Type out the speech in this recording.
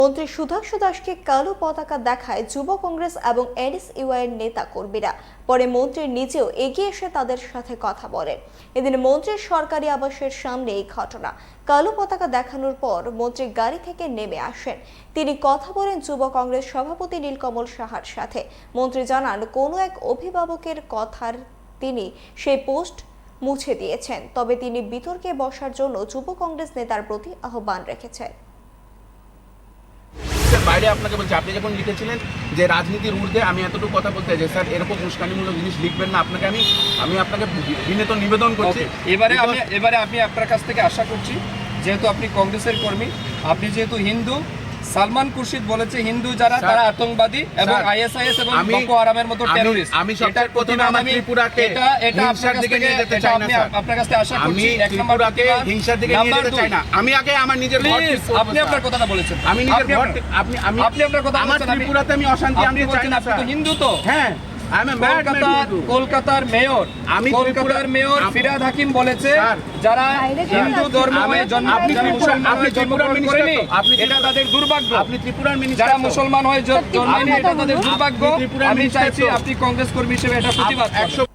মন্ত্রী সুধাংশু দাসকে কালো পতাকা দেখায় যুব কংগ্রেস এবং এনএসইউআই এর নেতা কর্মীরা। পরে মন্ত্রী নিজেও এগিয়ে এসে তাদের সাথে কথা বলেন। এদিন মন্ত্রীর সরকারি আবাসের সামনে এই ঘটনা। কালো পতাকা দেখানোর পর মন্ত্রী গাড়ি থেকে নেমে আসেন। তিনি কথা বলেন যুব কংগ্রেস সভাপতি নীলকমল সাহার সাথে। মন্ত্রী জানান, কোনো এক অভিভাবকের কথার তিনি সেই পোস্ট মুছে দিয়েছেন, তবে তিনি বিতর্কে বসার জন্য যুব কংগ্রেস নেতার প্রতি আহ্বান রেখেছেন। বাইরে আপনাকে বলছি, আপনি যখন লিখেছিলেন যে রাজনীতির ঊর্ধ্বে, আমি এতটুকু কথা বলতে চাই স্যার, এরকম উস্কানিমূলক জিনিস লিখবেন না। আপনাকে আমি আপনাকে বিনীত নিবেদন করছি। এবারে আমি আপনার কাছ থেকে আশা করছি, যেহেতু আপনি কংগ্রেসের কর্মী, আপনি যেহেতু হিন্দু, সালমান খুরশিদ বলেছে হিন্দু যারা তারা আতঙ্কবাদী এবং আইএসআইএস এবং বকো হারামের মতো টেররিস্ট। আমি সবচেয়ে প্রথমে আমার ত্রিপুরাকে হিংসার দিকে নিয়ে যেতে চাই না স্যার। আপনার কাছে আশা করছি এক নম্বরকে হিংসার দিকে নিয়ে যেতে চাই না। আমি আগে আমার নিজের ঘর ঠিক করব। আপনি আপনার কথাটা বলেছেন। আমি নিজের ঘর আপনি আপনার কথা আমার বলেছেন। ত্রিপুরাতে আমি অশান্তি আনতে চাই না আপনি তো স্যার। হিন্দু তো। হ্যাঁ, কলকাতার মেয়র ফিরহাদ হাকিম বলেছে যারা হিন্দু ধর্ম হয়ে মুসলমান হয়ে জন্মগ্রহণ করেনি এটা তাদের দুর্ভাগ্য। আপনি ত্রিপুরার মিনিস্টার, যারা মুসলমান হয়ে জন্মেনি এটা তাদের দুর্ভাগ্য। আমি চাইছি আপনি কংগ্রেস কর্মী হিসেবে এটা প্রতিবাদ করবেন।